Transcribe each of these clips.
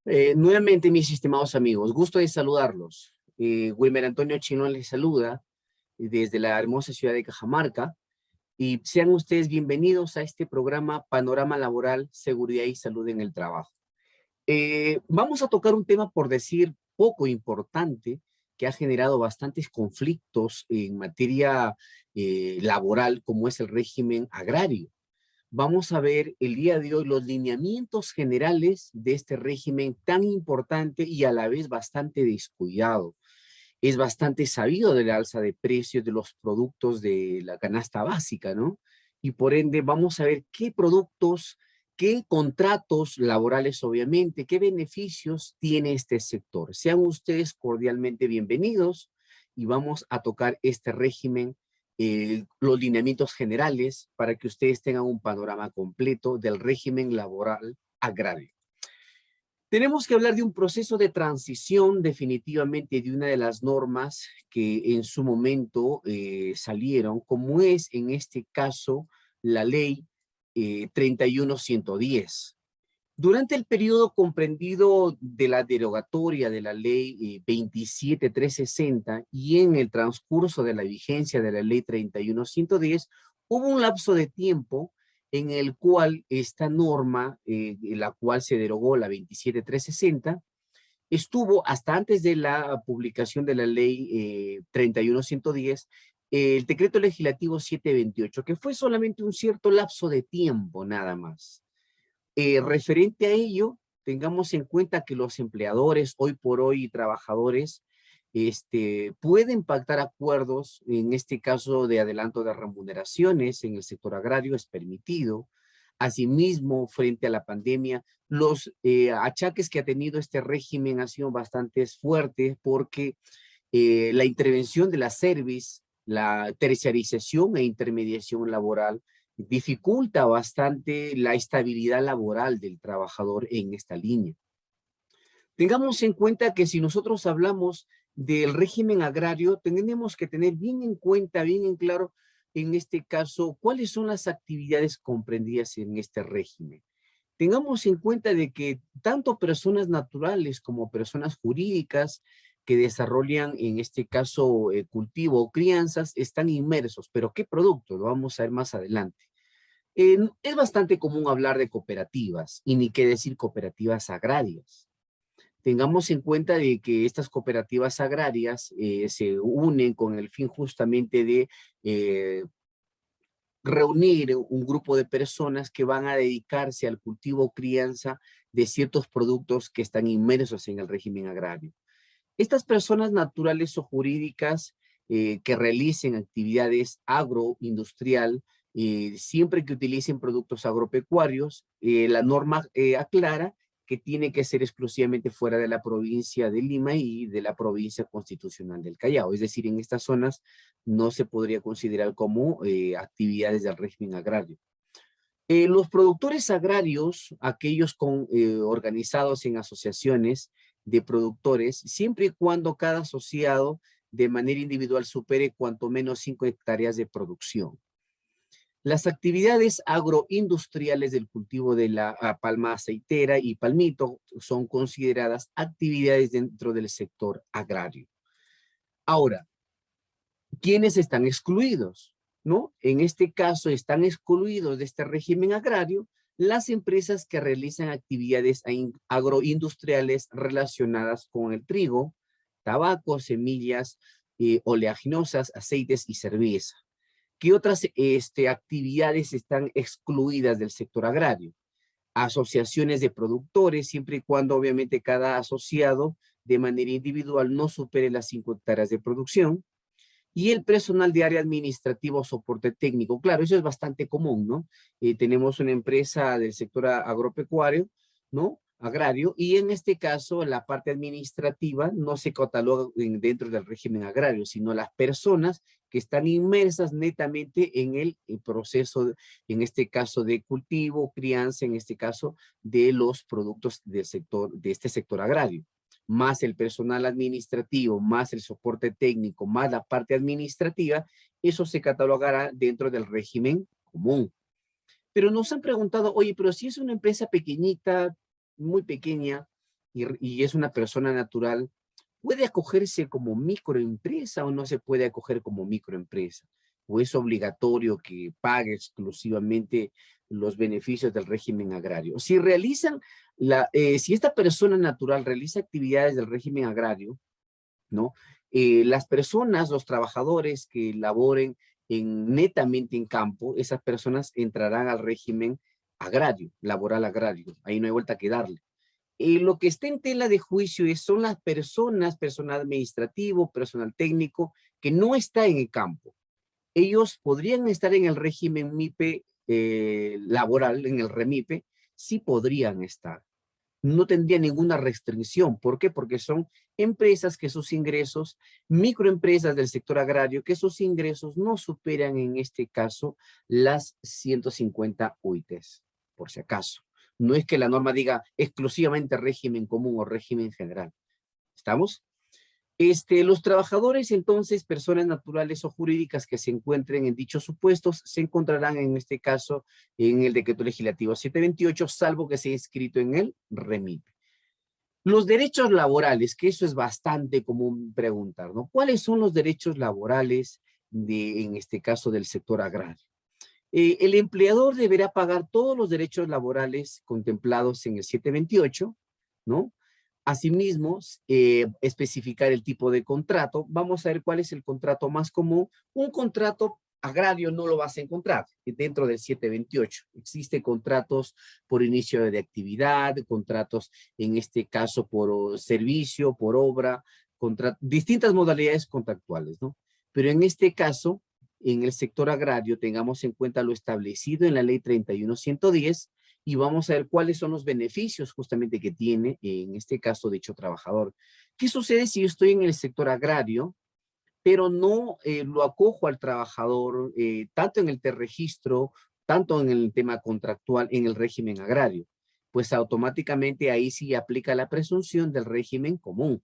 Nuevamente, mis estimados amigos, gusto de saludarlos. Wilmer Antonio Chilón les saluda desde la hermosa ciudad de Cajamarca y sean ustedes bienvenidos a este programa Panorama Laboral, Seguridad y Salud en el Trabajo. Vamos a tocar un tema, por decir, poco importante, que ha generado bastantes conflictos en materia laboral, como es el régimen agrario. Vamos a ver el día de hoy los lineamientos generales de este régimen tan importante y a la vez bastante descuidado. Es bastante sabido de la alza de precios de los productos de la canasta básica, ¿no? Y por ende vamos a ver qué productos, qué contratos laborales, obviamente, qué beneficios tiene este sector. Sean ustedes cordialmente bienvenidos y vamos a tocar este régimen, los lineamientos generales para que ustedes tengan un panorama completo del régimen laboral agrario. Tenemos que hablar de un proceso de transición definitivamente de una de las normas que en su momento salieron, como es en este caso la ley 31110. Durante el periodo comprendido de la derogatoria de la ley 27360 y en el transcurso de la vigencia de la ley 31110, hubo un lapso de tiempo en el cual esta norma, la cual se derogó la 27360, estuvo hasta antes de la publicación de la ley 31110, el decreto legislativo 728, que fue solamente un cierto lapso de tiempo nada más. Referente a ello, tengamos en cuenta que los empleadores, hoy por hoy, trabajadores, pueden pactar acuerdos, en este caso de adelanto de remuneraciones en el sector agrario es permitido. Asimismo, frente a la pandemia, los achaques que ha tenido este régimen han sido bastante fuertes porque la intervención de la service, la terciarización e intermediación laboral, dificulta bastante la estabilidad laboral del trabajador en esta línea. Tengamos en cuenta que si nosotros hablamos del régimen agrario, tenemos que tener bien en cuenta, bien en claro, en este caso, cuáles son las actividades comprendidas en este régimen. Tengamos en cuenta de que tanto personas naturales como personas jurídicas que desarrollan, en este caso, cultivo o crianzas, están inmersos. ¿Pero qué producto? Lo vamos a ver más adelante. Es bastante común hablar de cooperativas, y ni qué decir cooperativas agrarias. Tengamos en cuenta de que estas cooperativas agrarias se unen con el fin justamente de reunir un grupo de personas que van a dedicarse al cultivo o crianza de ciertos productos que están inmersos en el régimen agrario. Estas personas naturales o jurídicas que realicen actividades agroindustrial, siempre que utilicen productos agropecuarios, la norma aclara que tiene que ser exclusivamente fuera de la provincia de Lima y de la provincia constitucional del Callao. Es decir, en estas zonas no se podría considerar como actividades del régimen agrario. Los productores agrarios, aquellos organizados en asociaciones de productores, siempre y cuando cada asociado de manera individual supere cuanto menos 5 hectáreas de producción. Las actividades agroindustriales del cultivo de la palma aceitera y palmito son consideradas actividades dentro del sector agrario. Ahora, ¿quiénes están excluidos? ¿No? En este caso están excluidos de este régimen agrario las empresas que realizan actividades agroindustriales relacionadas con el trigo, tabaco, semillas oleaginosas, aceites y cerveza. ¿Qué otras actividades están excluidas del sector agrario? Asociaciones de productores, siempre y cuando obviamente cada asociado de manera individual no supere las 5 hectáreas de producción, y el personal de área administrativa o soporte técnico. Claro, eso es bastante común, ¿no? Tenemos una empresa del sector agropecuario, ¿no? Agrario, y en este caso la parte administrativa no se cataloga dentro del régimen agrario, sino las personas que están inmersas netamente en el proceso, en este caso de cultivo, crianza, en este caso de los productos del sector, de este sector agrario, más el personal administrativo, más el soporte técnico, más la parte administrativa, eso se catalogará dentro del régimen común. Pero nos han preguntado, oye, pero si es una empresa pequeñita, muy pequeña, y es una persona natural, ¿puede acogerse como microempresa o no se puede acoger como microempresa? ¿O es obligatorio que pague exclusivamente los beneficios del régimen agrario? Si realizan, si esta persona natural realiza actividades del régimen agrario, ¿no? Las personas, los trabajadores que laboren netamente en campo, esas personas entrarán al régimen agrario, laboral agrario. Ahí no hay vuelta que darle. Lo que está en tela de juicio son las personas, personal administrativo, personal técnico, que no está en el campo. Ellos podrían estar en el régimen MIPE laboral, en el REMIPE, sí podrían estar. No tendría ninguna restricción. ¿Por qué? Porque son empresas que sus ingresos, microempresas del sector agrario, que sus ingresos no superan en este caso las 150 UITs, por si acaso. No es que la norma diga exclusivamente régimen común o régimen general. ¿Estamos? Los trabajadores, entonces, personas naturales o jurídicas que se encuentren en dichos supuestos, se encontrarán en este caso en el decreto legislativo 728, salvo que sea inscrito en el REMIP. Los derechos laborales, que eso es bastante común preguntar, ¿no? ¿Cuáles son los derechos laborales en este caso del sector agrario? El empleador deberá pagar todos los derechos laborales contemplados en el 728, ¿no? Asimismo, especificar el tipo de contrato. Vamos a ver cuál es el contrato más común. Un contrato agrario no lo vas a encontrar dentro del 728. Existen contratos por inicio de actividad, contratos en este caso por servicio, por obra, distintas modalidades contractuales, ¿no? Pero en este caso, en el sector agrario, tengamos en cuenta lo establecido en la ley 31110 y vamos a ver cuáles son los beneficios justamente que tiene en este caso dicho trabajador. ¿Qué sucede si yo estoy en el sector agrario, pero no lo acojo al trabajador tanto en el registro, tanto en el tema contractual, en el régimen agrario? Pues automáticamente ahí sí aplica la presunción del régimen común,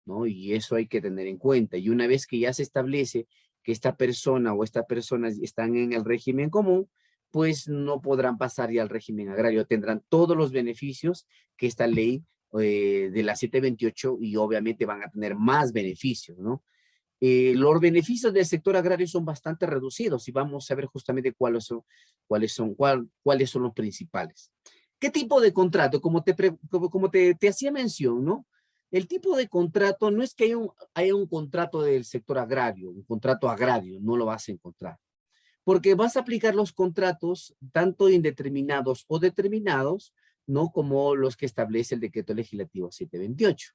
¿no? Y eso hay que tener en cuenta. Y una vez que ya se establece que esta persona o esta persona están en el régimen común, pues no podrán pasar ya al régimen agrario. Tendrán todos los beneficios que esta ley de la 728 y obviamente van a tener más beneficios, ¿no? Los beneficios del sector agrario son bastante reducidos y vamos a ver justamente cuáles son los principales. ¿Qué tipo de contrato? Como te hacía mención, ¿no? El tipo de contrato no es que haya un contrato del sector agrario, un contrato agrario, no lo vas a encontrar. Porque vas a aplicar los contratos tanto indeterminados o determinados, ¿no? Como los que establece el decreto legislativo 728.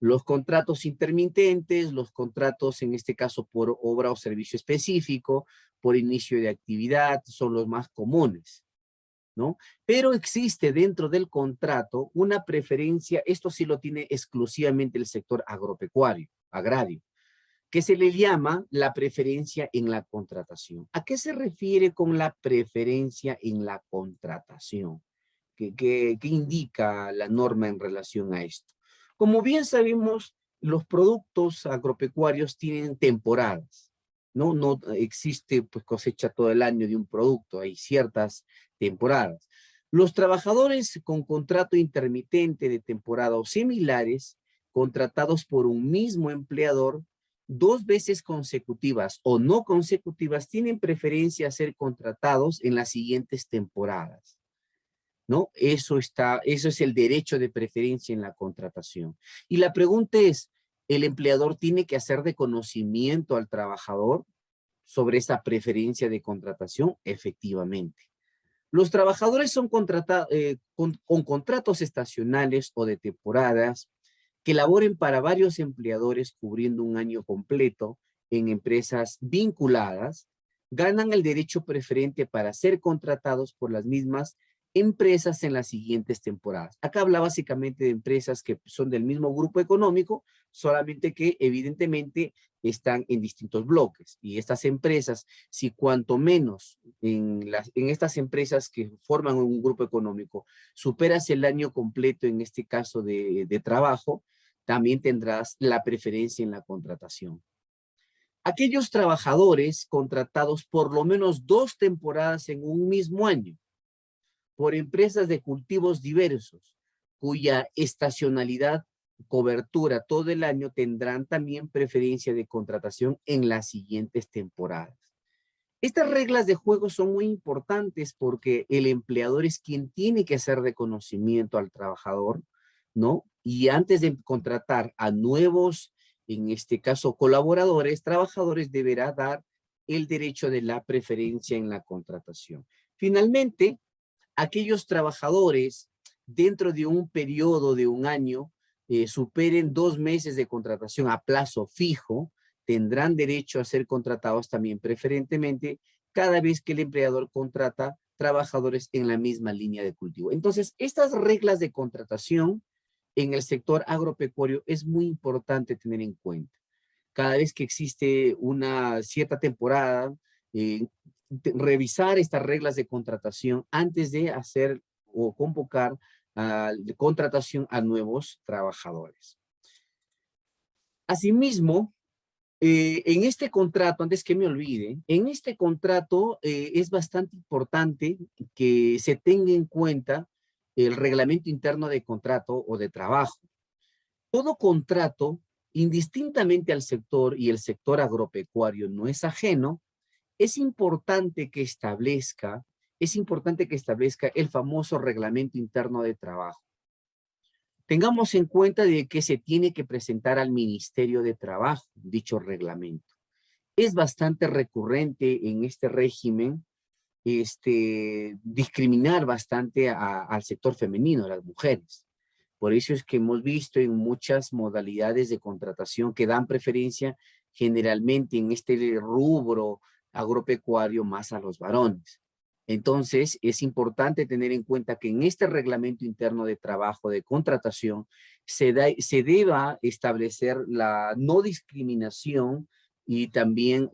Los contratos intermitentes, los contratos en este caso por obra o servicio específico, por inicio de actividad, son los más comunes, ¿no? Pero existe dentro del contrato una preferencia, esto sí lo tiene exclusivamente el sector agropecuario, agrario, que se le llama la preferencia en la contratación. ¿A qué se refiere con la preferencia en la contratación? ¿Qué indica la norma en relación a esto? Como bien sabemos, los productos agropecuarios tienen temporadas, ¿no? No existe pues, cosecha todo el año de un producto, hay ciertas temporadas. Los trabajadores con contrato intermitente de temporada o similares, contratados por un mismo empleador, 2 veces consecutivas o no consecutivas, tienen preferencia a ser contratados en las siguientes temporadas, ¿no? Eso es el derecho de preferencia en la contratación. Y la pregunta es, ¿el empleador tiene que hacer de conocimiento al trabajador sobre esa preferencia de contratación? Efectivamente. Los trabajadores son contratados con contratos estacionales o de temporadas que laboren para varios empleadores cubriendo un año completo en empresas vinculadas, ganan el derecho preferente para ser contratados por las mismas empresas en las siguientes temporadas. Acá habla básicamente de empresas que son del mismo grupo económico, solamente que evidentemente están en distintos bloques. Y estas empresas, si cuanto menos en estas empresas que forman un grupo económico, superas el año completo en este caso de trabajo, también tendrás la preferencia en la contratación. Aquellos trabajadores contratados por lo menos 2 temporadas en un mismo año por empresas de cultivos diversos, cuya estacionalidad, cobertura todo el año, tendrán también preferencia de contratación en las siguientes temporadas. Estas reglas de juego son muy importantes porque el empleador es quien tiene que hacer reconocimiento al trabajador, ¿no? Y antes de contratar a nuevos, en este caso colaboradores, trabajadores, deberá dar el derecho de la preferencia en la contratación. Finalmente, aquellos trabajadores dentro de un periodo de un año superen 2 meses de contratación a plazo fijo, tendrán derecho a ser contratados también preferentemente cada vez que el empleador contrata trabajadores en la misma línea de cultivo. Entonces, estas reglas de contratación en el sector agropecuario es muy importante tener en cuenta. Cada vez que existe una cierta temporada, revisar estas reglas de contratación antes de hacer o convocar de contratación a nuevos trabajadores. Asimismo, en este contrato, antes que me olvide, en este contrato es bastante importante que se tenga en cuenta el reglamento interno de contrato o de trabajo. Todo contrato, indistintamente al sector, y el sector agropecuario no es ajeno, es importante que establezca el famoso reglamento interno de trabajo. Tengamos en cuenta de que se tiene que presentar al Ministerio de Trabajo dicho reglamento. Es bastante recurrente en este régimen discriminar bastante al sector femenino, a las mujeres. Por eso es que hemos visto en muchas modalidades de contratación que dan preferencia generalmente en este rubro agropecuario más a los varones. Entonces, es importante tener en cuenta que en este reglamento interno de trabajo de contratación se deba establecer la no discriminación y también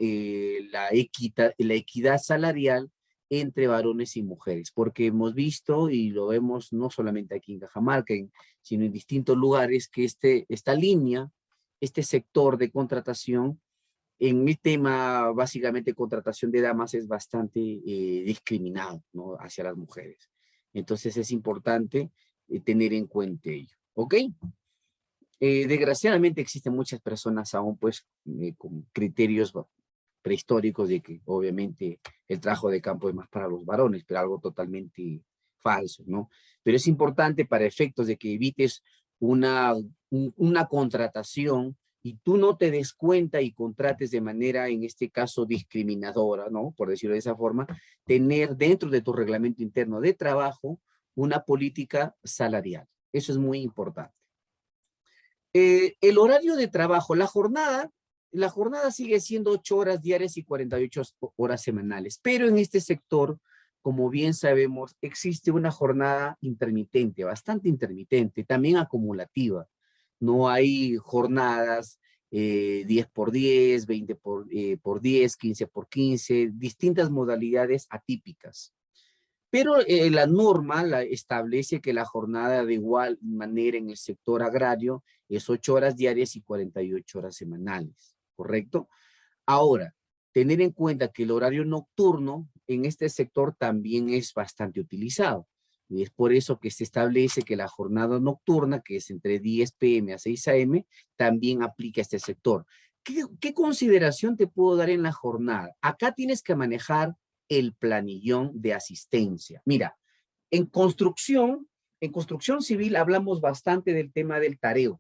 la equidad salarial entre varones y mujeres, porque hemos visto y lo vemos no solamente aquí en Cajamarca, sino en distintos lugares, que esta línea, este sector de contratación, en mi tema básicamente contratación de damas, es bastante discriminado, ¿no?, hacia las mujeres. Entonces es importante tener en cuenta ello, ¿ok? Desgraciadamente existen muchas personas aún pues con criterios prehistóricos de que obviamente el trabajo de campo es más para los varones, pero algo totalmente falso, ¿no? Pero es importante para efectos de que evites una contratación y tú no te des cuenta y contrates de manera, en este caso, discriminadora, ¿no?, por decirlo de esa forma, tener dentro de tu reglamento interno de trabajo una política salarial. Eso es muy importante. El horario de trabajo, la jornada sigue siendo 8 horas diarias y 48 horas semanales, pero en este sector, como bien sabemos, existe una jornada intermitente, bastante intermitente, también acumulativa. No hay jornadas 10 por 10, 20 por 10, 15 por 15, distintas modalidades atípicas. Pero la norma establece que la jornada de igual manera en el sector agrario es 8 horas diarias y 48 horas semanales, ¿correcto? Ahora, tener en cuenta que el horario nocturno en este sector también es bastante utilizado. Y es por eso que se establece que la jornada nocturna, que es entre 10 p.m. a 6 a.m., también aplica a este sector. ¿Qué consideración te puedo dar en la jornada? Acá tienes que manejar el planillón de asistencia. Mira, en construcción civil hablamos bastante del tema del tareo.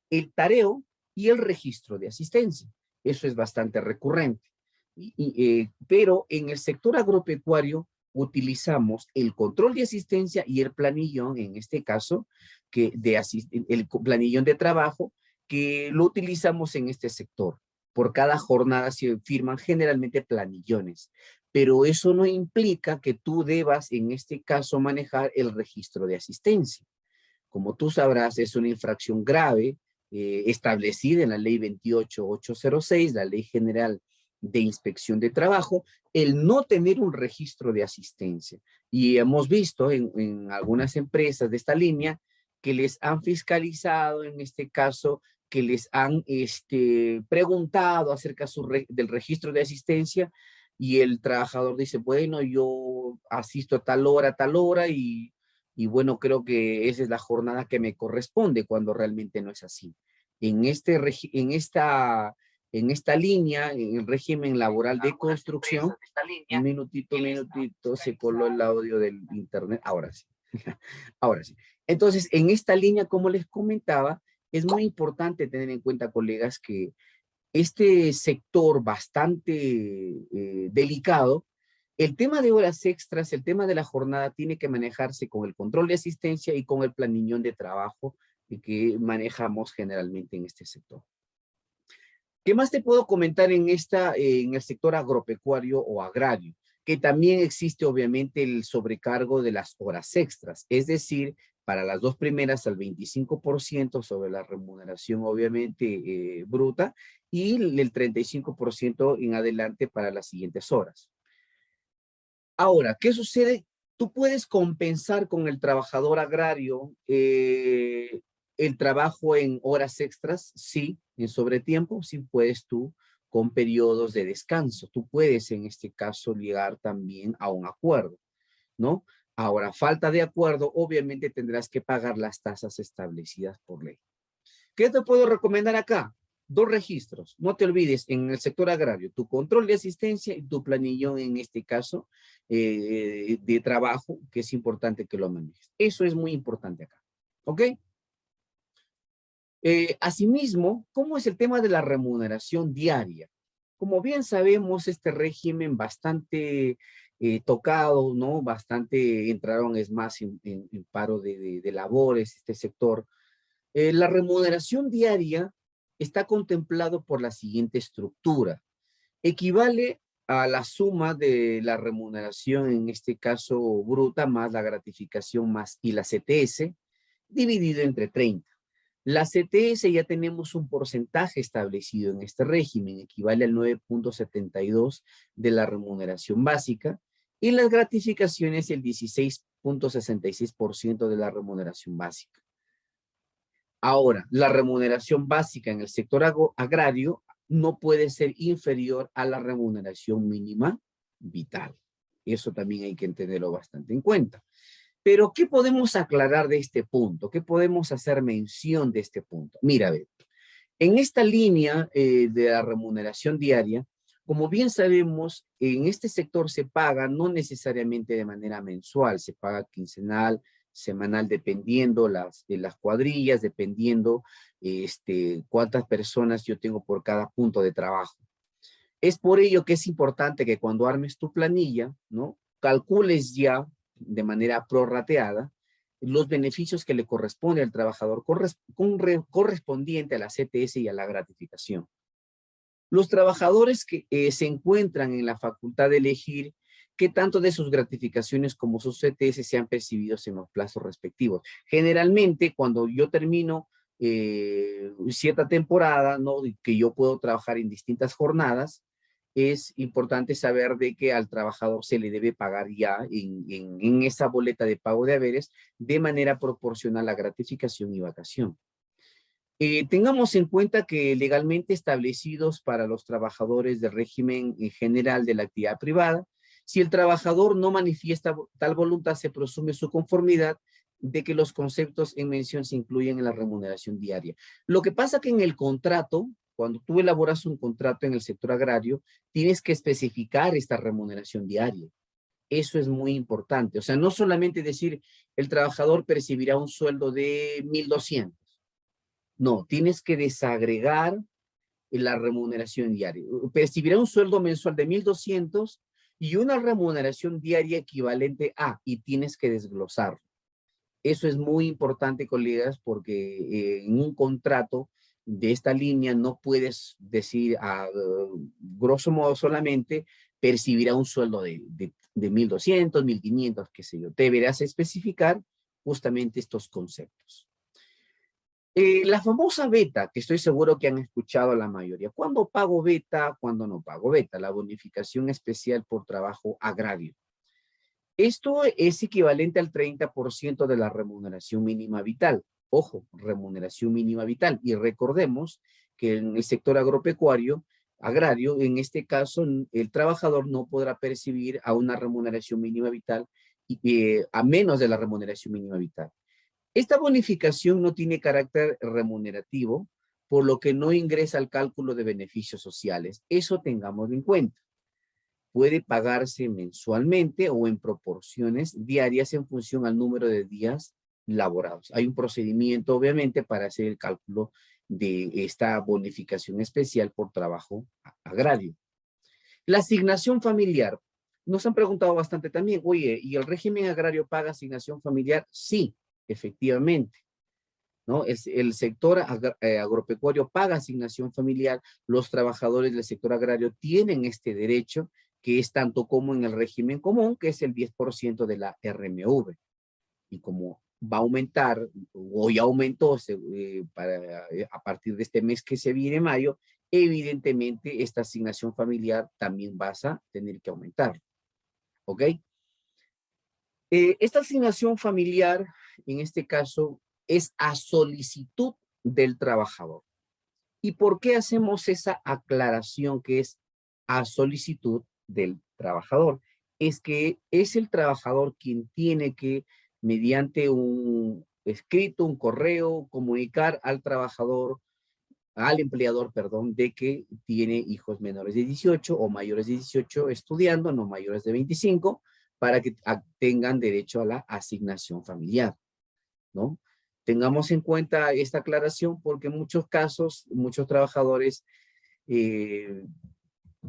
El tareo y el registro de asistencia. Eso es bastante recurrente. Pero en el sector agropecuario utilizamos el control de asistencia y el planillón, en este caso, el planillón de trabajo, que lo utilizamos en este sector. Por cada jornada se firman generalmente planillones, pero eso no implica que tú debas, en este caso, manejar el registro de asistencia. Como tú sabrás, es una infracción grave establecida en la ley 28806, la ley general de inspección de trabajo, el no tener un registro de asistencia. Y hemos visto en algunas empresas de esta línea que les han fiscalizado, en este caso, que les han preguntado acerca del registro de asistencia, y el trabajador dice, bueno, yo asisto a tal hora, y Y bueno, creo que esa es la jornada que me corresponde cuando realmente no es así. En, en esta línea, en el régimen laboral de construcción, un minutito, se coló el audio del internet. Ahora sí. Ahora sí. Entonces, en esta línea, como les comentaba, es muy importante tener en cuenta, colegas, que este sector bastante delicado, el tema de horas extras, el tema de la jornada tiene que manejarse con el control de asistencia y con el planillón de trabajo que manejamos generalmente en este sector. ¿Qué más te puedo comentar en en el sector agropecuario o agrario? Que también existe obviamente el sobrecargo de las horas extras, es decir, para las dos primeras al 25% sobre la remuneración obviamente bruta y el 35% en adelante para las siguientes horas. Ahora, ¿qué sucede? Tú puedes compensar con el trabajador agrario el trabajo en horas extras, sí, en sobretiempo, sí puedes tú con periodos de descanso. Tú puedes en este caso llegar también a un acuerdo, ¿no? Ahora, falta de acuerdo, obviamente tendrás que pagar las tasas establecidas por ley. ¿Qué te puedo recomendar acá? Dos registros. No te olvides, en el sector agrario, tu control de asistencia y tu planillón, en este caso, de trabajo, que es importante que lo manejes. Eso es muy importante acá. ¿Ok? Asimismo, ¿cómo es el tema de la remuneración diaria? Como bien sabemos, este régimen bastante tocado, ¿no? Bastante entraron, es más, en paro de labores, este sector. La remuneración diaria está contemplado por la siguiente estructura. Equivale a la suma de la remuneración, en este caso bruta, más la gratificación más y la CTS, dividido entre 30. La CTS ya tenemos un porcentaje establecido en este régimen, equivale al 9.72 de la remuneración básica, y las gratificaciones el 16.66% de la remuneración básica. Ahora, la remuneración básica en el sector agrario no puede ser inferior a la remuneración mínima vital. Eso también hay que tenerlo bastante en cuenta. Pero, ¿qué podemos aclarar de este punto? ¿Qué podemos hacer mención de este punto? Mira, ve, en esta línea de la remuneración diaria, como bien sabemos, en este sector se paga no necesariamente de manera mensual, se paga quincenal, semanal, dependiendo de las cuadrillas, dependiendo cuántas personas yo tengo por cada punto de trabajo. Es por ello que es importante que cuando armes tu planilla, ¿no? Calcules ya de manera prorrateada los beneficios que le corresponde al trabajador correspondiente a la CTS y a la gratificación. Los trabajadores que se encuentran en la facultad de elegir qué tanto de sus gratificaciones como sus CTS sean percibidos en los plazos respectivos. Generalmente, cuando yo termino cierta temporada, ¿no? Que yo puedo trabajar en distintas jornadas, es importante saber de que al trabajador se le debe pagar ya en esa boleta de pago de haberes de manera proporcional a gratificación y vacación. Tengamos en cuenta que legalmente establecidos para los trabajadores del régimen en general de la actividad privada, si el trabajador no manifiesta tal voluntad, se presume su conformidad de que los conceptos en mención se incluyen en la remuneración diaria. Lo que pasa que en el contrato, cuando tú elaboras un contrato en el sector agrario, tienes que especificar esta remuneración diaria. Eso es muy importante. O sea, no solamente decir el trabajador percibirá un sueldo de 1,200. No, tienes que desagregar la remuneración diaria. Percibirá un sueldo mensual de 1,200 y una remuneración diaria equivalente a, y tienes que desglosarlo. Eso es muy importante, colegas, porque en un contrato de esta línea no puedes decir a grosso modo solamente percibirá un sueldo de 1,200, 1,500, qué sé yo. Deberás especificar justamente estos conceptos. La famosa beta, que estoy seguro que han escuchado la mayoría. ¿Cuándo pago beta? ¿Cuándo no pago beta? La bonificación especial por trabajo agrario. Esto es equivalente al 30% de la remuneración mínima vital. Ojo, remuneración mínima vital. Y recordemos que en el sector agrario, en este caso, el trabajador no podrá percibir a una remuneración mínima vital a menos de la remuneración mínima vital. Esta bonificación no tiene carácter remunerativo, por lo que no ingresa al cálculo de beneficios sociales. Eso tengámoslo en cuenta. Puede pagarse mensualmente o en proporciones diarias en función al número de días laborados. Hay un procedimiento, obviamente, para hacer el cálculo de esta bonificación especial por trabajo agrario. La asignación familiar. Nos han preguntado bastante también, oye, ¿y el régimen agrario paga asignación familiar? Sí, efectivamente, ¿no? El sector agropecuario paga asignación familiar, los trabajadores del sector agrario tienen este derecho, que es tanto como en el régimen común, que es el 10% de la RMV. Y como va a aumentar, o ya aumentó a partir de este mes que se viene, mayo, evidentemente esta asignación familiar también vas a tener que aumentar. ¿Ok? Esta asignación familiar, en este caso, es a solicitud del trabajador. ¿Y por qué hacemos esa aclaración que es a solicitud del trabajador? Es que es el trabajador quien tiene que, mediante un escrito, un correo, comunicar al trabajador, al empleador, perdón, de que tiene hijos menores de 18 o mayores de 18 estudiando, no mayores de 25, para que tengan derecho a la asignación familiar, ¿no? Tengamos en cuenta esta aclaración porque en muchos casos, muchos trabajadores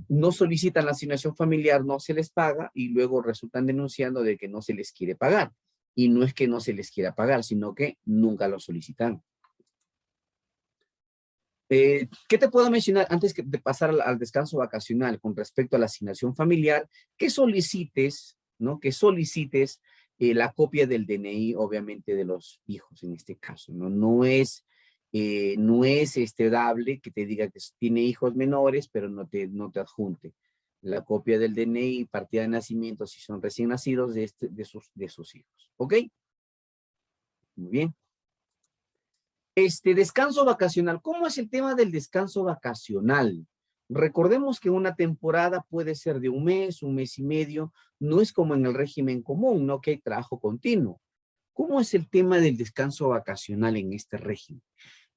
no solicitan la asignación familiar, no se les paga y luego resultan denunciando de que no se les quiere pagar. Y no es que no se les quiera pagar, sino que nunca lo solicitan. ¿Qué te puedo mencionar antes de pasar al descanso vacacional con respecto a la asignación familiar? Que solicites, ¿no? Que solicites la copia del DNI, obviamente, de los hijos en este caso, ¿no? No es dable que te diga que tiene hijos menores, pero no te adjunte la copia del DNI, partida de nacimiento, si son recién nacidos, de sus hijos. ¿Ok? Muy bien. Descanso vacacional. ¿Cómo es el tema del descanso vacacional? Recordemos que una temporada puede ser de un mes y medio. No es como en el régimen común, ¿no? Que hay trabajo continuo. ¿Cómo es el tema del descanso vacacional en este régimen?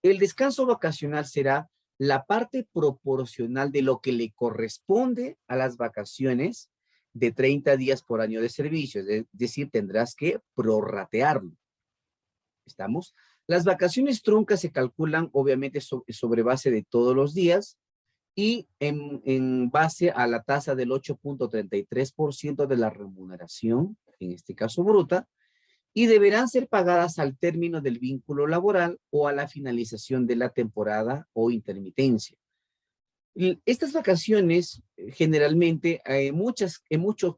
El descanso vacacional será la parte proporcional de lo que le corresponde a las vacaciones de 30 días por año de servicio. Es decir, tendrás que prorratearlo. ¿Estamos? Las vacaciones truncas se calculan obviamente sobre base de todos los días y en base a la tasa del 8.33% de la remuneración, en este caso bruta, y deberán ser pagadas al término del vínculo laboral o a la finalización de la temporada o intermitencia. Estas vacaciones, generalmente, en muchos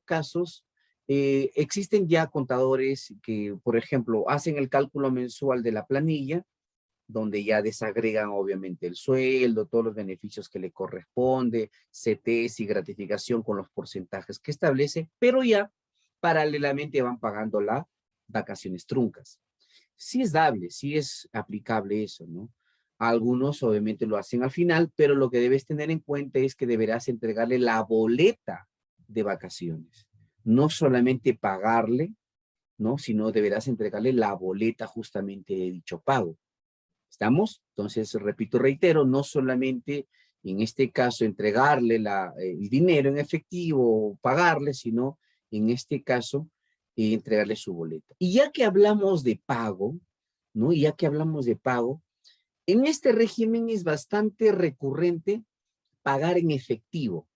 casos, existen ya contadores que, por ejemplo, hacen el cálculo mensual de la planilla, donde ya desagregan obviamente el sueldo, todos los beneficios que le corresponde, CTs y gratificación con los porcentajes que establece, pero ya paralelamente van pagando las vacaciones truncas. Sí es dable, sí es aplicable eso, ¿no? Algunos obviamente lo hacen al final, pero lo que debes tener en cuenta es que deberás entregarle la boleta de vacaciones. No solamente pagarle, ¿no? Sino deberás entregarle la boleta justamente de dicho pago. ¿Estamos? Entonces, repito, reitero, no solamente en este caso entregarle el dinero en efectivo o pagarle, sino en este caso entregarle su boleta. Y ya que hablamos de pago, ¿no? Y ya que hablamos de pago, en este régimen es bastante recurrente pagar en efectivo,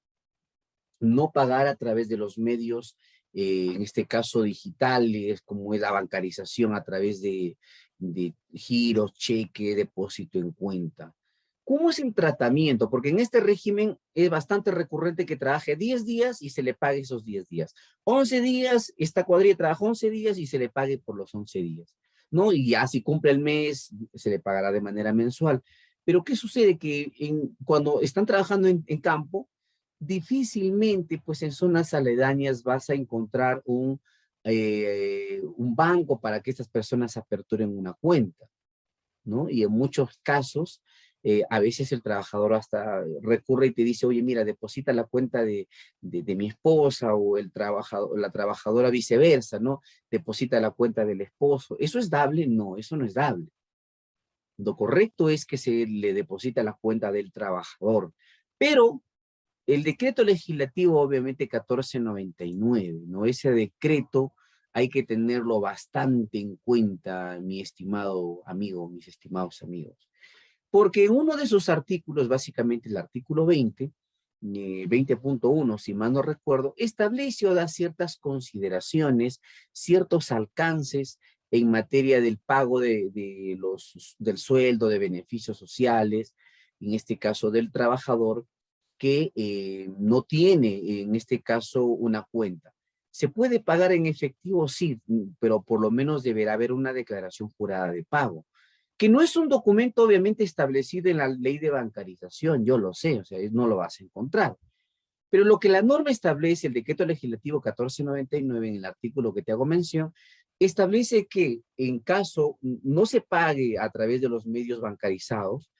no pagar a través de los medios, en este caso digitales, como es la bancarización a través de giros, cheque, depósito en cuenta. ¿Cómo es el tratamiento? Porque en este régimen es bastante recurrente que trabaje 10 días y se le pague esos 10 días. 11 días, esta cuadrilla trabaja 11 días y se le pague por los 11 días, ¿no? Y ya si cumple el mes, se le pagará de manera mensual. Pero ¿qué sucede? Que cuando están trabajando en campo, difícilmente, pues en zonas aledañas vas a encontrar un banco para que estas personas aperturen una cuenta, ¿no? Y en muchos casos A veces el trabajador hasta recurre y te dice, oye, mira, deposita la cuenta de mi esposa, o el trabajador, la trabajadora viceversa, ¿no? Deposita la cuenta del esposo. ¿Eso es dable? No, eso no es dable. Lo correcto es que se le deposita la cuenta del trabajador. Pero el decreto legislativo, obviamente, 1499, ¿no? Ese decreto hay que tenerlo bastante en cuenta, mi estimado amigo, mis estimados amigos. Porque en uno de sus artículos, básicamente el artículo 20, 20.1, si mal no recuerdo, establece o da ciertas consideraciones, ciertos alcances en materia del pago del sueldo, de beneficios sociales, en este caso del trabajador, que no tiene, en este caso, una cuenta. ¿Se puede pagar en efectivo? Sí, pero por lo menos deberá haber una declaración jurada de pago, que no es un documento obviamente establecido en la ley de bancarización, yo lo sé, o sea, no lo vas a encontrar. Pero lo que la norma establece, el decreto legislativo 1499, en el artículo que te hago mención, establece que en caso no se pague a través de los medios bancarizados,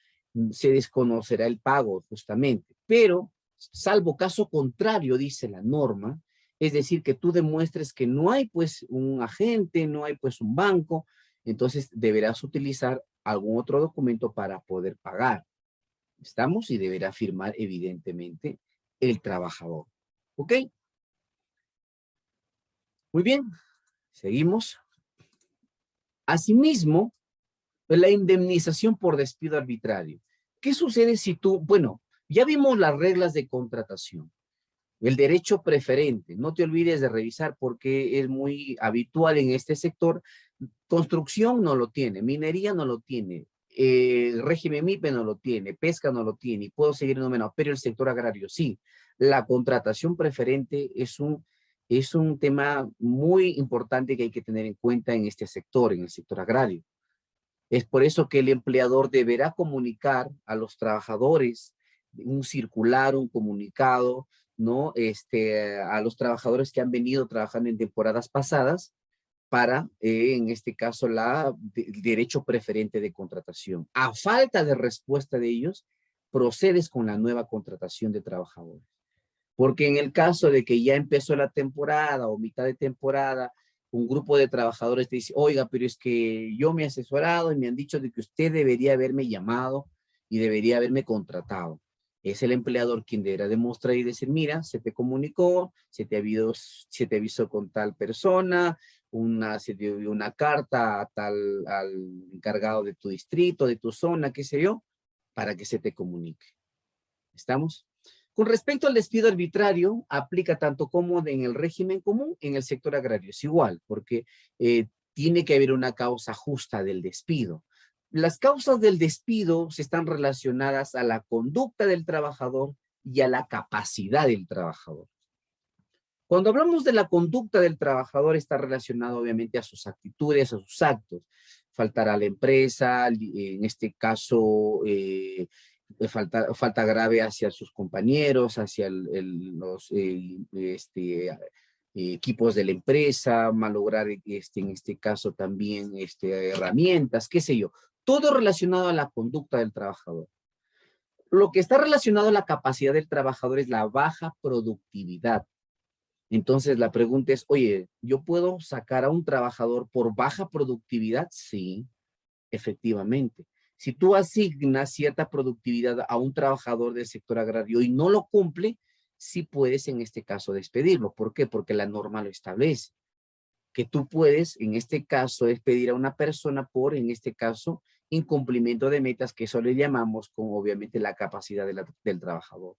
se desconocerá el pago justamente. Pero, salvo caso contrario, dice la norma, es decir, que tú demuestres que no hay pues un agente, no hay pues un banco, entonces deberás utilizar algún otro documento para poder pagar. ¿Estamos? Y deberá firmar evidentemente el trabajador. ¿Ok? Muy bien. Seguimos. Asimismo, la indemnización por despido arbitrario. ¿Qué sucede si tú, bueno, ya vimos las reglas de contratación, el derecho preferente, no te olvides de revisar porque es muy habitual en este sector. Construcción no lo tiene, minería no lo tiene, régimen MIPE no lo tiene, pesca no lo tiene, y puedo seguir enumerando, pero el sector agrario sí. La contratación preferente es un tema muy importante que hay que tener en cuenta en este sector, en el sector agrario. Es por eso que el empleador deberá comunicar a los trabajadores un circular, un comunicado, ¿no? A los trabajadores que han venido trabajando en temporadas pasadas para, en este caso, el derecho preferente de contratación. A falta de respuesta de ellos, procedes con la nueva contratación de trabajadores. Porque en el caso de que ya empezó la temporada o mitad de temporada, un grupo de trabajadores te dice, oiga, pero es que yo me he asesorado y me han dicho de que usted debería haberme llamado y debería haberme contratado. Es el empleador quien deberá demostrar y decir, mira, se te comunicó, se te avisó con tal persona, se te dio una carta al encargado de tu distrito, de tu zona, qué sé yo, para que se te comunique. ¿Estamos? Con respecto al despido arbitrario, aplica tanto como en el régimen común, en el sector agrario. Es igual, porque tiene que haber una causa justa del despido. Las causas del despido se están relacionadas a la conducta del trabajador y a la capacidad del trabajador. Cuando hablamos de la conducta del trabajador, está relacionado obviamente a sus actitudes, a sus actos. Faltar a la empresa, en este caso, falta grave hacia sus compañeros, hacia los equipos de la empresa, malograr en este caso también herramientas, qué sé yo. Todo relacionado a la conducta del trabajador. Lo que está relacionado a la capacidad del trabajador es la baja productividad. Entonces la pregunta es, oye, ¿yo puedo sacar a un trabajador por baja productividad? Sí, efectivamente. Si tú asignas cierta productividad a un trabajador del sector agrario y no lo cumple, sí puedes en este caso despedirlo. ¿Por qué? Porque la norma lo establece. Que tú puedes, en este caso, despedir a una persona por, en este caso, incumplimiento de metas, que eso le llamamos con obviamente la capacidad del trabajador.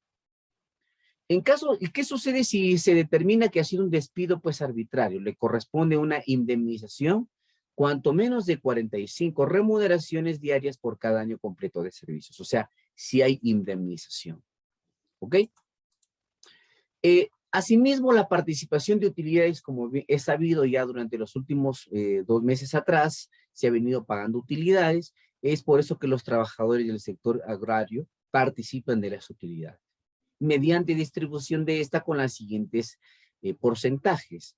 ¿Y qué sucede si se determina que ha sido un despido pues arbitrario? Le corresponde una indemnización, cuanto menos de 45 remuneraciones diarias por cada año completo de servicios. O sea, si hay indemnización. ¿Ok? Asimismo, la participación de utilidades, como es sabido ya durante los últimos 2 meses atrás, se ha venido pagando utilidades. Es por eso que los trabajadores del sector agrario participan de las utilidades, mediante distribución de esta con las siguientes porcentajes.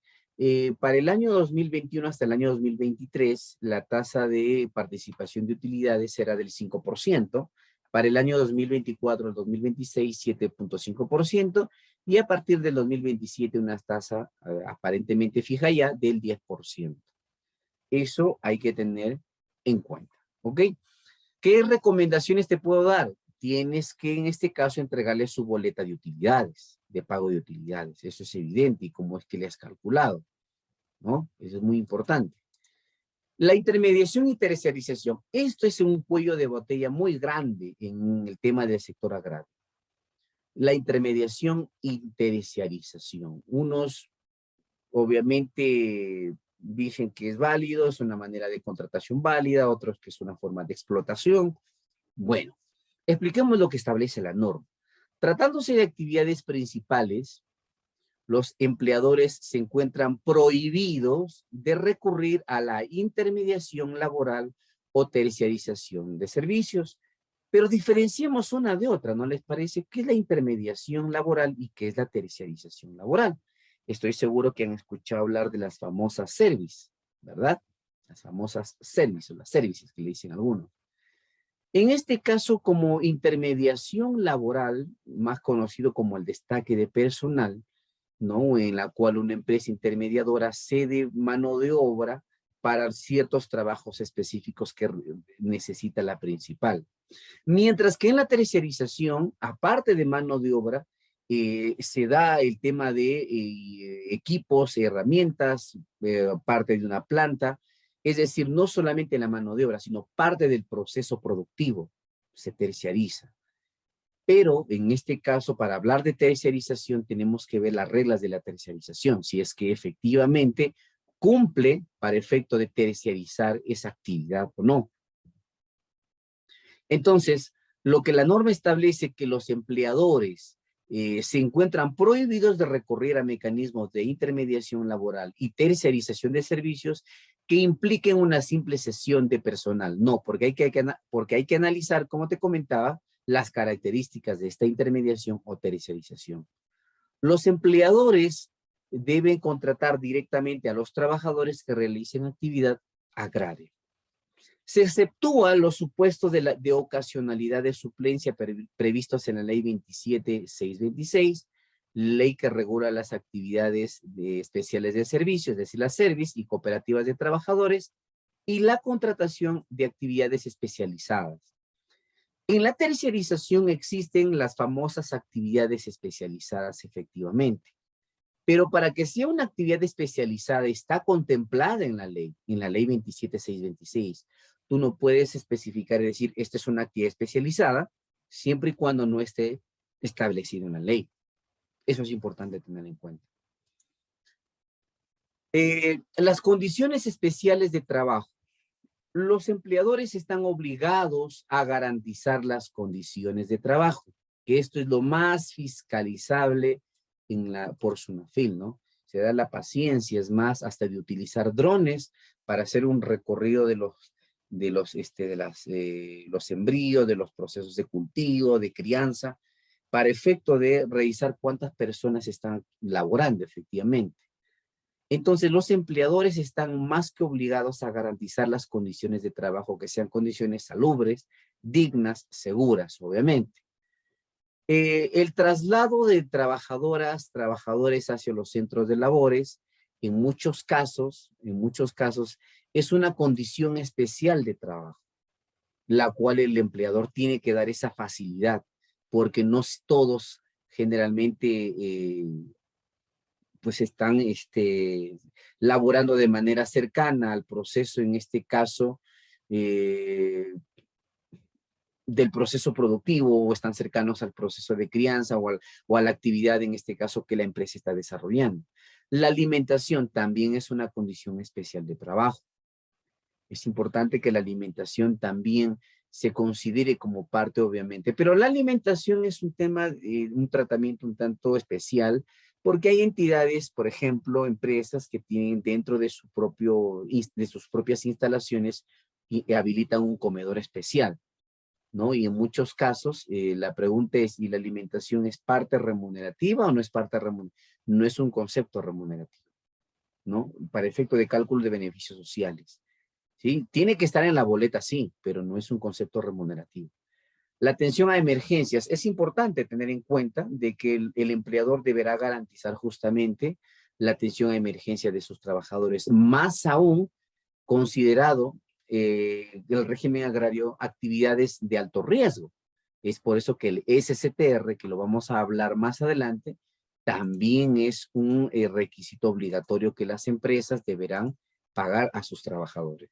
Para el año 2021 hasta el año 2023, la tasa de participación de utilidades era del 5%. Para el año 2024 al 2026, 7.5%, y a partir del 2027 una tasa aparentemente fija ya del 10%. Eso hay que tener en cuenta, ¿ok? ¿Qué recomendaciones te puedo dar? Tienes que en este caso entregarle su boleta de utilidades, de pago de utilidades. Eso es evidente y cómo es que le has calculado, ¿no? Eso es muy importante. La intermediación y terciarización. Esto es un cuello de botella muy grande en el tema del sector agrario. La intermediación y terciarización. Unos, obviamente, dicen que es válido, es una manera de contratación válida, otros que es una forma de explotación. Bueno, expliquemos lo que establece la norma. Tratándose de actividades principales, los empleadores se encuentran prohibidos de recurrir a la intermediación laboral o terciarización de servicios. Pero diferenciemos una de otra, ¿no les parece? ¿Qué es la intermediación laboral y qué es la terciarización laboral? Estoy seguro que han escuchado hablar de las famosas service, ¿verdad? Las famosas service, o las services que le dicen algunos. En este caso, como intermediación laboral, más conocido como el destaque de personal, ¿no? En la cual una empresa intermediadora cede mano de obra para ciertos trabajos específicos que necesita la principal. Mientras que en la terciarización, aparte de mano de obra, se da el tema de equipos, herramientas, parte de una planta, es decir, no solamente la mano de obra, sino parte del proceso productivo se terciariza. Pero en este caso, para hablar de terciarización, tenemos que ver las reglas de la terciarización, si es que efectivamente cumple para efecto de terciarizar esa actividad o no. Entonces, lo que la norma establece que los empleadores se encuentran prohibidos de recurrir a mecanismos de intermediación laboral y terciarización de servicios que impliquen una simple cesión de personal. No, porque hay que analizar, como te comentaba, las características de esta intermediación o terciarización. Los empleadores deben contratar directamente a los trabajadores que realicen actividad agraria. Se exceptúan los supuestos de ocasionalidad de suplencia previstos en la ley 27.626, ley que regula las actividades especiales de servicios, es decir, las service y cooperativas de trabajadores, y la contratación de actividades especializadas. En la terciarización existen las famosas actividades especializadas efectivamente, pero para que sea una actividad especializada está contemplada en la ley 27.626. Tú no puedes especificar y decir, esta es una actividad especializada, siempre y cuando no esté establecido en la ley. Eso es importante tener en cuenta. Las condiciones especiales de trabajo. Los empleadores están obligados a garantizar las condiciones de trabajo, que esto es lo más fiscalizable por SUNAFIL, ¿no? Se da la paciencia, es más, hasta de utilizar drones para hacer un recorrido de los sembríos, de los procesos de cultivo, de crianza, para efecto de revisar cuántas personas están laborando efectivamente. Entonces, los empleadores están más que obligados a garantizar las condiciones de trabajo, que sean condiciones salubres, dignas, seguras, obviamente. El traslado de trabajadores hacia los centros de labores, en muchos casos, es una condición especial de trabajo, la cual el empleador tiene que dar esa facilidad, porque no todos generalmente pues están laborando de manera cercana al proceso, en este caso, del proceso productivo, o están cercanos al proceso de crianza o a la actividad, en este caso, que la empresa está desarrollando. La alimentación también es una condición especial de trabajo. Es importante que la alimentación también se considere como parte, obviamente, pero la alimentación es un tema, un tratamiento un tanto especial, porque hay entidades, por ejemplo, empresas que tienen dentro de sus propias instalaciones y habilitan un comedor especial, ¿no? Y en muchos casos la pregunta es, ¿y la alimentación es parte remunerativa o no es parte remunerativa? No es un concepto remunerativo, ¿no? Para efecto de cálculo de beneficios sociales. ¿Sí? Tiene que estar en la boleta, sí, pero no es un concepto remunerativo. La atención a emergencias. Es importante tener en cuenta de que el empleador deberá garantizar justamente la atención a emergencias de sus trabajadores, más aún considerado el régimen agrario actividades de alto riesgo. Es por eso que el SCTR, que lo vamos a hablar más adelante, también es un requisito obligatorio que las empresas deberán pagar a sus trabajadores.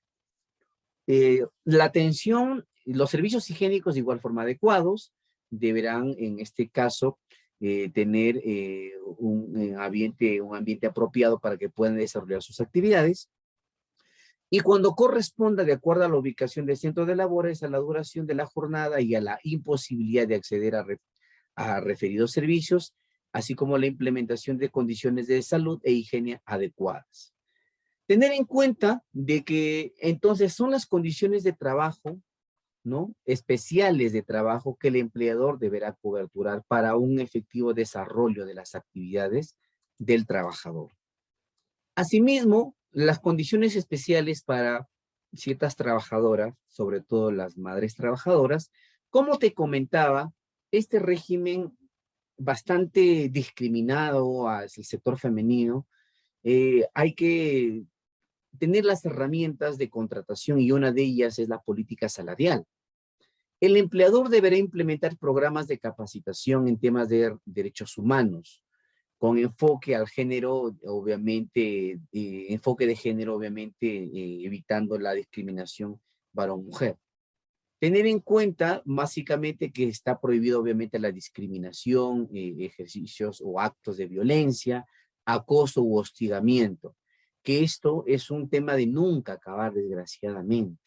La atención, los servicios higiénicos de igual forma adecuados, deberán en este caso tener un ambiente apropiado para que puedan desarrollar sus actividades. Y cuando corresponda, de acuerdo a la ubicación del centro de labores, a la duración de la jornada y a la imposibilidad de acceder a referidos servicios, así como la implementación de condiciones de salud e higiene adecuadas. Tener en cuenta de que entonces son las condiciones de trabajo, ¿no? Especiales de trabajo que el empleador deberá coberturar para un efectivo desarrollo de las actividades del trabajador. Asimismo, las condiciones especiales para ciertas trabajadoras, sobre todo las madres trabajadoras, como te comentaba, este régimen bastante discriminado hacia el sector femenino, hay que tener las herramientas de contratación y una de ellas es la política salarial. El empleador deberá implementar programas de capacitación en temas de derechos humanos, con enfoque al género, obviamente, enfoque de género, obviamente, evitando la discriminación varón-mujer. Tener en cuenta, básicamente, que está prohibido, obviamente, la discriminación, ejercicios o actos de violencia, acoso u hostigamiento, que esto es un tema de nunca acabar, desgraciadamente,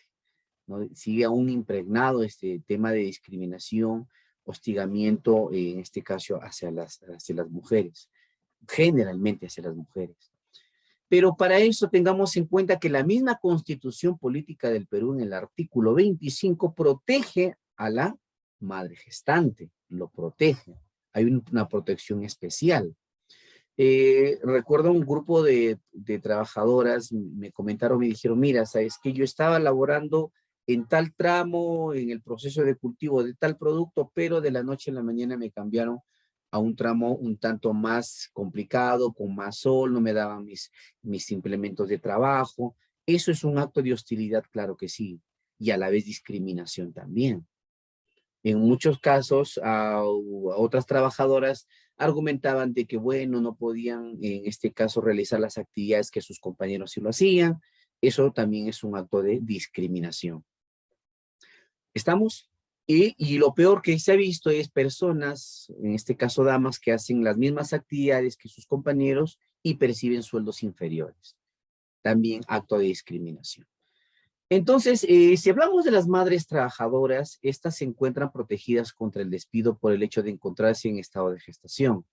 ¿no? Sigue aún impregnado este tema de discriminación, hostigamiento, en este caso, hacia las mujeres, generalmente hacia las mujeres. Pero para eso tengamos en cuenta que la misma Constitución Política del Perú en el artículo 25 protege a la madre gestante, lo protege. Hay una protección especial. Recuerdo un grupo de trabajadoras, me comentaron, me dijeron, mira, sabes que yo estaba laborando en tal tramo, en el proceso de cultivo de tal producto, pero de la noche a la mañana me cambiaron a un tramo un tanto más complicado, con más sol, no me daban mis implementos de trabajo. Eso es un acto de hostilidad, claro que sí, y a la vez discriminación también. En muchos casos, a otras trabajadoras argumentaban de que, bueno, no podían, en este caso, realizar las actividades que sus compañeros sí lo hacían. Eso también es un acto de discriminación. ¿Estamos? Y lo peor que se ha visto es personas, en este caso damas, que hacen las mismas actividades que sus compañeros y perciben sueldos inferiores. También acto de discriminación. Entonces, si hablamos de las madres trabajadoras, estas se encuentran protegidas contra el despido por el hecho de encontrarse en estado de gestación,